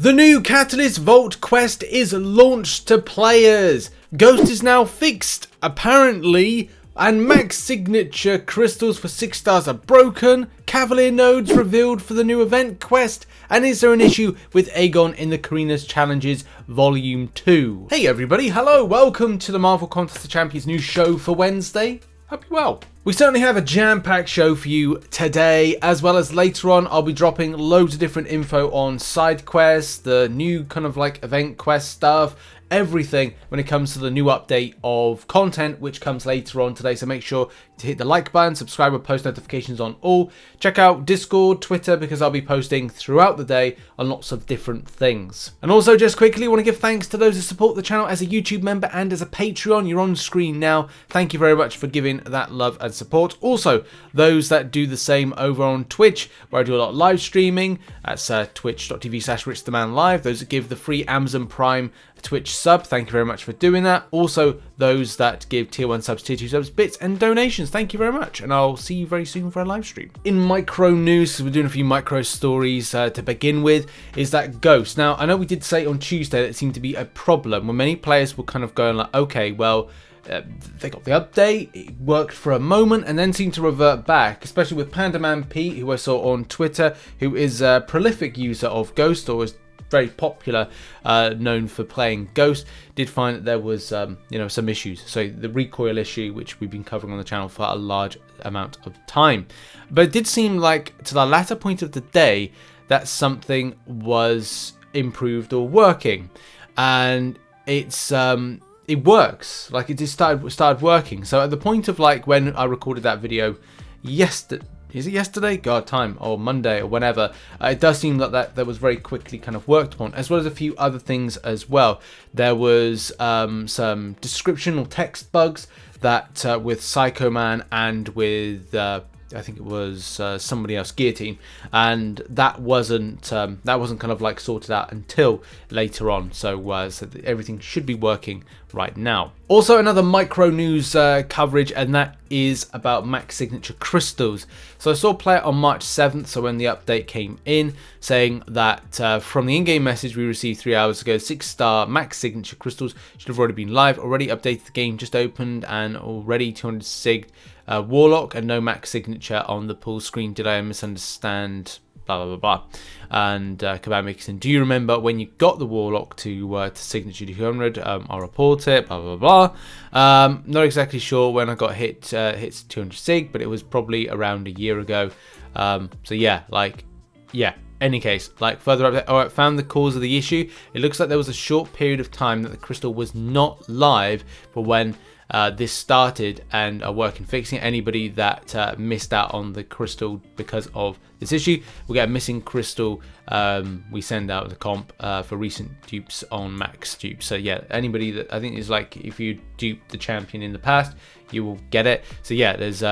The new Catalyst Vault quest is launched to players. Ghost is now fixed, apparently, and max signature crystals for 6 stars are broken. Cavalier Nodes revealed for the new event quest. And is there an issue with Aegon in the Karina's Challenges Volume 2? Hey everybody, hello, welcome to the Marvel Contest of Champions new show for Wednesday. Hope you're well. We certainly have a jam-packed show for you today, as well as later on I'll be dropping loads of different info on side quests, the new kind of like event quest stuff, everything when it comes to the new update of content which comes later on today. So make sure to hit the like button, subscribe with post notifications on all. Check out Discord, Twitter, because I'll be posting throughout the day on lots of different things. And also just quickly want to give thanks to those who support the channel as a YouTube member and as a Patreon. You're on screen now. Thank you very much for giving that love and support. Also those that do the same over on Twitch, where I do a lot of live streaming. That's twitch.tv/RichTheMan live. Those that give the free Amazon Prime Twitch sub, thank you very much for doing that. Also those that give tier 1 subs, tier 2 subs, bits and donations, thank you very much, and I'll see you very soon for a live stream. In micro news, so we're doing a few micro stories to begin with, is that Ghost. Now I know we did say on Tuesday that it seemed to be a problem when many players were kind of going like, okay, well, they got the update, it worked for a moment and then seemed to revert back, especially with PandaMan Pete, who I saw on Twitter, who is a prolific user of Ghost, or was very popular, known for playing Ghost, did find that there was some issues. So the recoil issue, which we've been covering on the channel for a large amount of time, but it did seem like to the latter point of the day that something was improved or working, and it works. Like it just started working. So at the point of like when I recorded that video yesterday, is it yesterday? God, time, or Monday, or whenever. It does seem that was very quickly kind of worked upon, as well as a few other things as well. There was some description or text bugs that with Psycho Man and with I think it was somebody else, Guillotine, and that wasn't kind of like sorted out until later on. So everything should be working right now. Also, another micro news coverage, and that is about max signature crystals. So I saw a player on March 7th, so when the update came in, saying that from the in-game message we received 3 hours ago, 6-star max signature crystals should have already been live, already updated, the game just opened, and already 200 sig Warlock and no max signature on the pull screen. Did I misunderstand? Blah blah blah blah. And Kabam Mixon, do you remember when you got the Warlock to signature 200? I'll report it. Blah blah blah. Not exactly sure when I got hits 200 sig, but it was probably around a year ago. So yeah, any case, like further update. Alright, found the cause of the issue. It looks like there was a short period of time that the crystal was not live for when this started, and are working fixing it. Anybody that missed out on the crystal because of this issue will get a missing crystal. We send out the comp for recent dupes on max dupes. So yeah, anybody that I think is like, if you duped the champion in the past, you will get it. So yeah, there's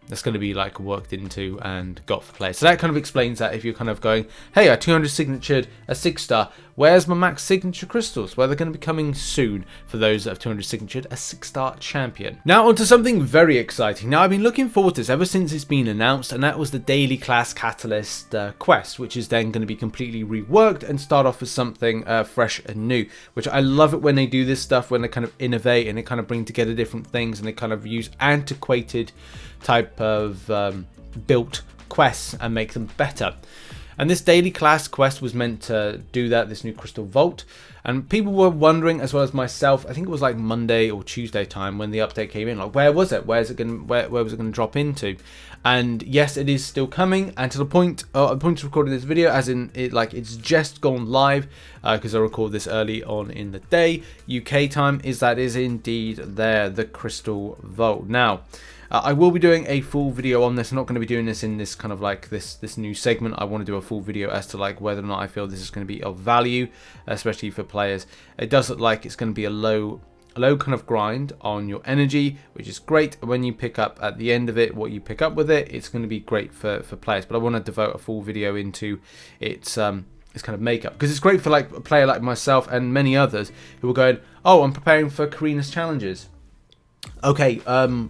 that's going to be like worked into and got for players. So that kind of explains that if you're kind of going, hey, I 200 signatured a 6-star, where's my max signature crystals? Well, they're going to be coming soon for those that have 200 signatured a 6-star champion. Now onto something very exciting. Now I've been looking forward to this ever since it's been announced, and that was the daily class catalyst quest, which is then going to be completely reworked and start off as something fresh and new, which I love it when they do this stuff, when they kind of innovate and they kind of bring together different things and they kind of use antiquated type of built quests and make them better. And this daily class quest was meant to do that, this new Crystal Vault. And people were wondering, as well as myself, I think it was like Monday or Tuesday time when the update came in, like where was it? Where was it going to drop into? And yes, it is still coming. And to the point of recording this video, as in it's just gone live, because I record this early on in the day, UK time, is indeed there, the Crystal Vault. Now, I will be doing a full video on this. I'm not going to be doing this in this kind of like this new segment. I want to do a full video as to like whether or not I feel this is going to be of value, especially for players. It does look like it's going to be a low kind of grind on your energy, which is great. When you pick up at the end of it what you pick up with it, it's going to be great for players. But I want to devote a full video into its kind of makeup, because it's great for like a player like myself and many others who are going, oh, I'm preparing for Karina's challenges. Okay,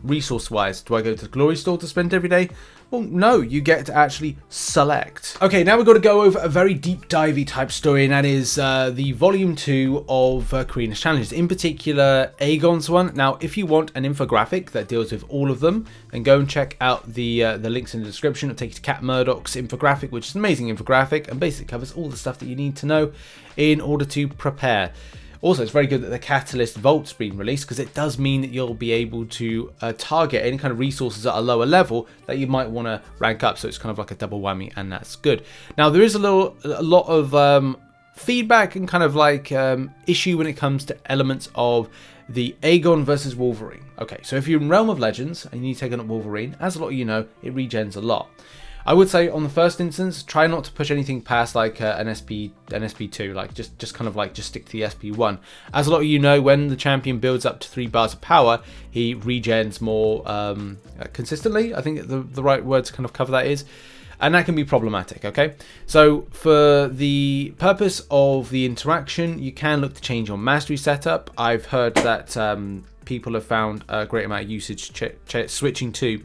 resource wise, do I go to the glory store to spend every day? Well, no, you get to actually select. Okay, now we've got to go over a very deep divey type story, and that is the volume 2 of Karina's challenges, in particular Aegon's one. Now, if you want an infographic that deals with all of them, then go and check out the links in the description. It'll take you to Cat Murdoch's infographic, which is an amazing infographic and basically covers all the stuff that you need to know in order to prepare. Also, it's very good that the Catalyst Vault's been released, because it does mean that you'll be able to target any kind of resources at a lower level that you might want to rank up. So it's kind of like a double whammy, and that's good. Now, there is a lot of feedback and kind of like issue when it comes to elements of the Aegon versus Wolverine. Okay, so if you're in Realm of Legends and you take on Wolverine, as a lot of you know, it regens a lot. I would say on the first instance, try not to push anything past like an SP2, like just kind of like just stick to the SP1. As a lot of you know, when the champion builds up to 3 bars of power, he regens more consistently. I think the right word to kind of cover that is. And that can be problematic, okay? So for the purpose of the interaction, you can look to change your mastery setup. I've heard that people have found a great amount of usage switching to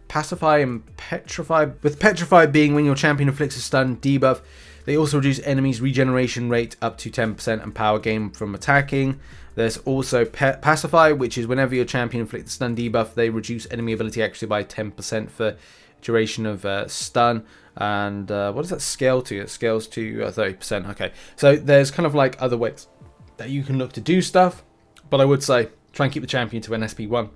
Pacify and Petrify. With Petrify being when your champion inflicts a stun debuff, they also reduce enemies' regeneration rate up to 10% and power gain from attacking. There's also Pacify, which is whenever your champion inflicts a stun debuff, they reduce enemy ability accuracy by 10% for duration of stun. And what does that scale to? It scales to 30%. Okay, so there's kind of like other ways that you can look to do stuff, but I would say try and keep the champion to an SP1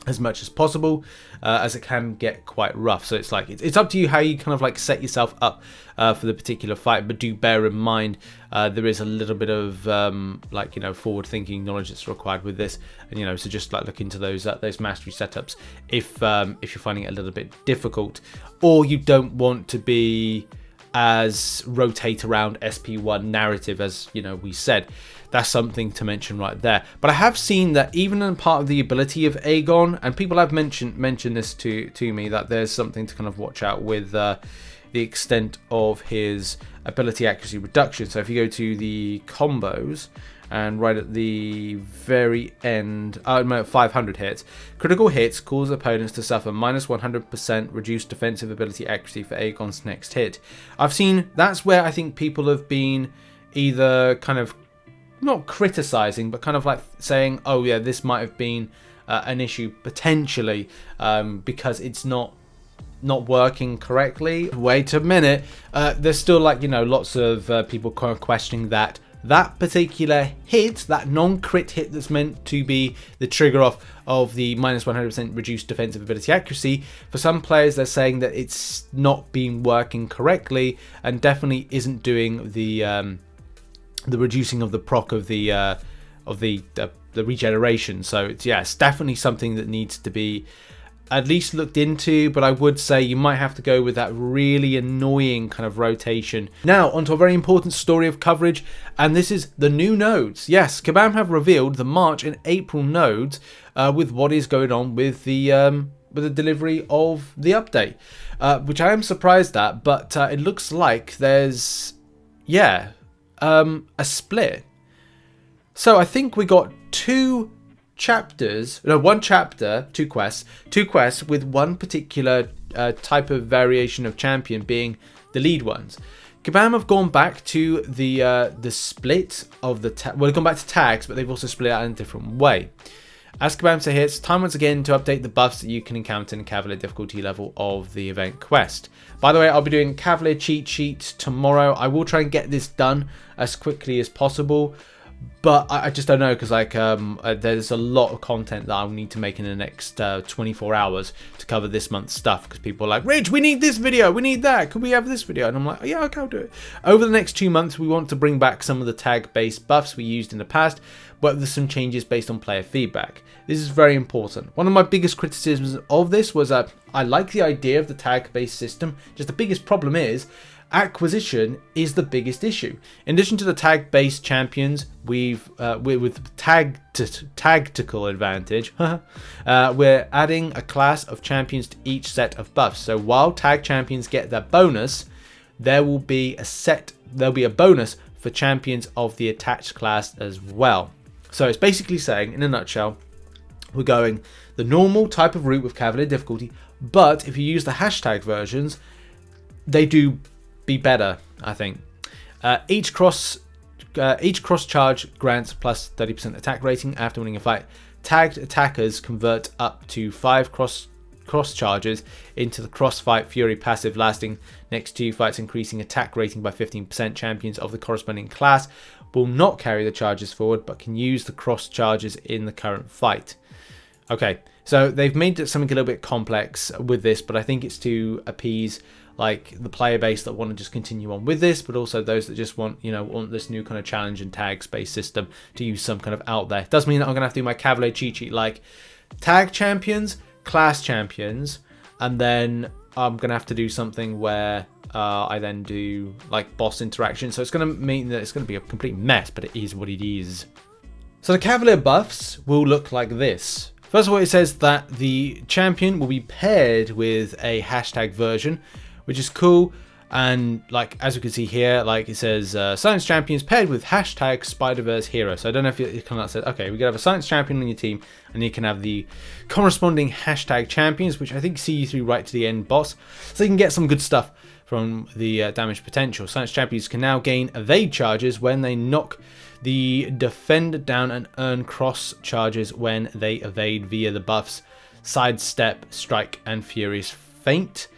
as much as possible, as it can get quite rough. So it's like it's up to you how you kind of like set yourself up for the particular fight, but do bear in mind there is a little bit of like, you know, forward thinking knowledge that's required with this, and you know, so just like look into those mastery setups if you're finding it a little bit difficult, or you don't want to be as rotate around SP1 narrative, as you know we said. That's something to mention right there. But I have seen that even in part of the ability of Aegon, and people have mentioned this to me, that there's something to kind of watch out with the extent of his ability accuracy reduction. So if you go to the combos, and right at the very end, 500 hits. Critical hits cause opponents to suffer minus 100% reduced defensive ability accuracy for Aegon's next hit. I've seen that's where I think people have been either kind of not criticizing, but kind of like saying, oh yeah, this might have been an issue potentially because it's not working correctly. Wait a minute, there's still like, you know, lots of people kind of questioning that particular hit, that non-crit hit that's meant to be the trigger off of the minus 100% reduced defensive ability accuracy. For some players, they're saying that it's not been working correctly and definitely isn't doing the reducing of the proc of the regeneration. So it's definitely something that needs to be at least looked into, but I would say you might have to go with that really annoying kind of rotation. Now, onto a very important story of coverage, and this is the new nodes. Yes, Kabam have revealed the March and April nodes with what is going on with the delivery of the update, which I am surprised at, but it looks like there's, a split. So I think we got one chapter, two quests with one particular type of variation of champion being the lead ones. Kabam have gone back to the split of the they've gone back to tags, but they've also split out in a different way. As Kabam say here, it's time once again to update the buffs that you can encounter in the Cavalier difficulty level of the event quest. By the way, I'll be doing Cavalier cheat sheets tomorrow. I will try and get this done as quickly as possible, but I just don't know, because like there's a lot of content that I'll need to make in the next 24 hours to cover this month's stuff, because people are like, Rich, we need this video, we need that, could we have this video? And I'm like, yeah, okay, I'll do it. Over the next 2 months, we want to bring back some of the tag-based buffs we used in the past, but there's some changes based on player feedback. This is very important. One of my biggest criticisms of this was that I like the idea of the tag-based system, just the biggest problem is acquisition is the biggest issue. In addition to the tag-based champions, we're with tactical advantage. We're adding a class of champions to each set of buffs. So while tag champions get their bonus, there'll be a bonus for champions of the attached class as well. So it's basically saying, in a nutshell, we're going the normal type of route with Cavalier difficulty, but if you use the hashtag versions, they do be better, I think. Each cross charge grants plus 30% attack rating after winning a fight. Tagged attackers convert up to 5 cross charges into the crossfight fury passive, lasting next 2 fights, increasing attack rating by 15%. Champions of the corresponding class will not carry the charges forward, but can use the cross charges in the current fight. Okay, so they've made it something a little bit complex with this, but I think it's to appease like the player base that want to just continue on with this, but also those that just want, you know, want this new kind of challenge and tag space system to use some kind of out there. It does mean that I'm going to have to do my Cavalier cheat sheet like tag champions, class champions, and then I'm going to have to do something where I then do like boss interaction. So it's going to mean that it's going to be a complete mess, but it is what it is. So the Cavalier buffs will look like this. First of all, it says that the champion will be paired with a hashtag version, which is cool. And like, as we can see here, like it says science champions paired with hashtag Spider-Verse hero. So I don't know if you can say, okay, we can have a science champion on your team, and you can have the corresponding hashtag champions, which I think see you through right to the end boss. So you can get some good stuff from the damage potential. Science champions can now gain evade charges when they knock the defender down and earn cross charges when they evade via the buffs Sidestep, Strike, and Furious Feint.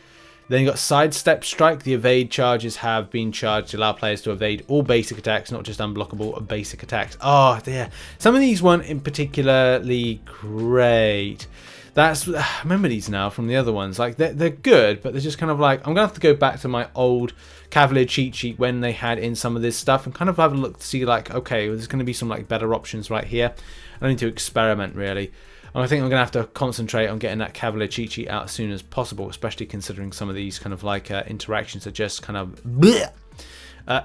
Then you got Sidestep, Strike. The evade charges have been charged to allow players to evade all basic attacks, not just unblockable basic attacks. Oh, yeah. Some of these weren't in particularly great. That's, I remember these now from the other ones. Like they're good, but they're just kind of like, I'm gonna have to go back to my old Cavalier cheat sheet when they had in some of this stuff and kind of have a look to see like, okay, well, there's going to be some like better options right here. I need to experiment really. And I think I'm going to have to concentrate on getting that Cavalier cheat sheet out as soon as possible, especially considering some of these kind of like interactions are just kind of bleh.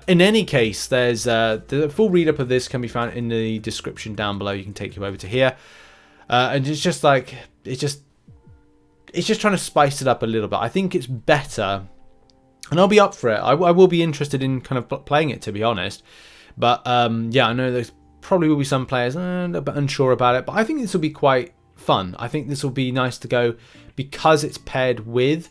In any case, there's the full read up of this can be found in the description down below. You can take you over to here. And it's just like, it's just trying to spice it up a little bit. I think it's better, and I'll be up for it. I will be interested in kind of playing it, to be honest. But yeah, I know there's probably will be some players a bit unsure about it, but I think this will be quite fun. I think this will be nice to go because it's paired with,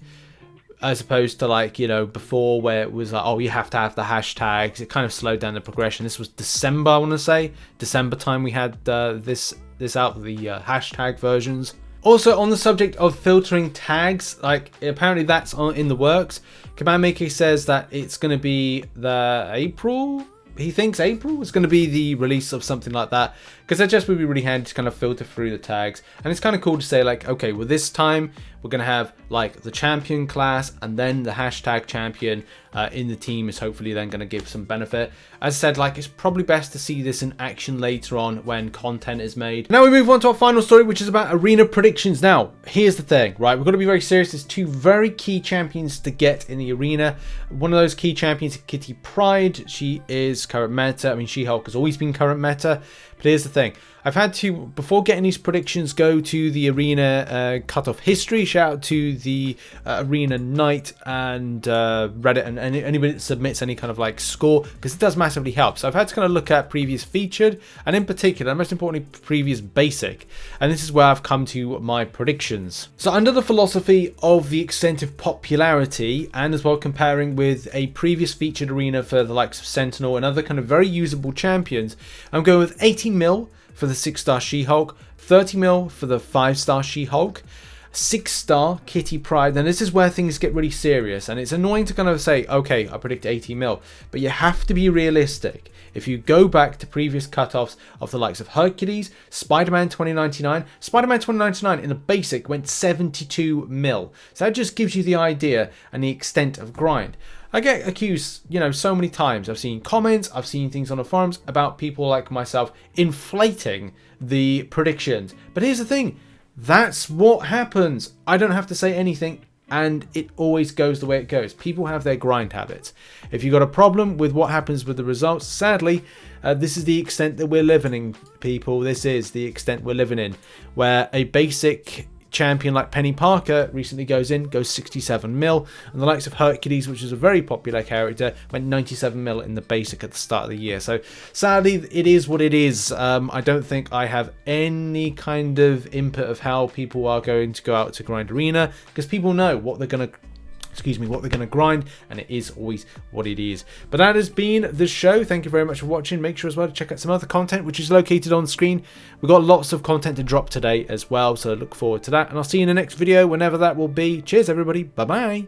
as opposed to like, you know, before where it was like, oh, you have to have the hashtags. It kind of slowed down the progression. This was December, I want to say. December time we had this out, the hashtag versions. Also, on the subject of filtering tags, like apparently that's in the works. Command Maker says that it's going to be the April. He thinks April is going to be the release of something like that, because that just would be really handy to kind of filter through the tags. And it's kind of cool to say like, okay, well this time we're going to have like the champion class, and then the hashtag champion in the team is hopefully then going to give some benefit. As I said, like it's probably best to see this in action later on when content is made. Now we move on to our final story, which is about arena predictions. Now, here's the thing, right? We've got to be very serious. There's 2 very key champions to get in the arena. One of those key champions is Kitty Pryde. She is current meta. I mean, She-Hulk has always been current meta. But here's the thing. I've had to, before getting these predictions, go to the arena cutoff history. Shout out to the arena night and Reddit and anybody that submits any kind of like score, because it does massively help. So I've had to kind of look at previous featured, and in particular, most importantly, previous basic. And this is where I've come to my predictions. So under the philosophy of the extent of popularity, and as well comparing with a previous featured arena for the likes of Sentinel and other kind of very usable champions, I'm going with 80 mil for the 6-star She-Hulk, 30 mil for the 5-star She-Hulk, 6-star Kitty Pryde. And this is where things get really serious, and it's annoying to kind of say, okay, I predict 80 mil, but you have to be realistic. If you go back to previous cutoffs of the likes of Hercules, Spider-Man 2099, Spider-Man 2099 in the basic went 72 mil. So that just gives you the idea and the extent of grind. I get accused, you know, so many times. I've seen comments, I've seen things on the forums about people like myself inflating the predictions. But here's the thing, that's what happens. I don't have to say anything, and it always goes the way it goes. People have their grind habits. If you've got a problem with what happens with the results, sadly, this is the extent that we're living in, people. This is the extent we're living in, where a basic champion like Penny Parker recently goes 67 mil, and the likes of Hercules, which is a very popular character, went 97 mil in the basic at the start of the year. So sadly, it is what it is. I don't think I have any kind of input of how people are going to go out to grind arena, because people know what they're going to grind, and it is always what it is. But that has been the show. Thank you very much for watching. Make sure as well to check out some other content which is located on screen. We've got lots of content to drop today as well, so look forward to that, and I'll see you in the next video whenever that will be. Cheers everybody, bye bye.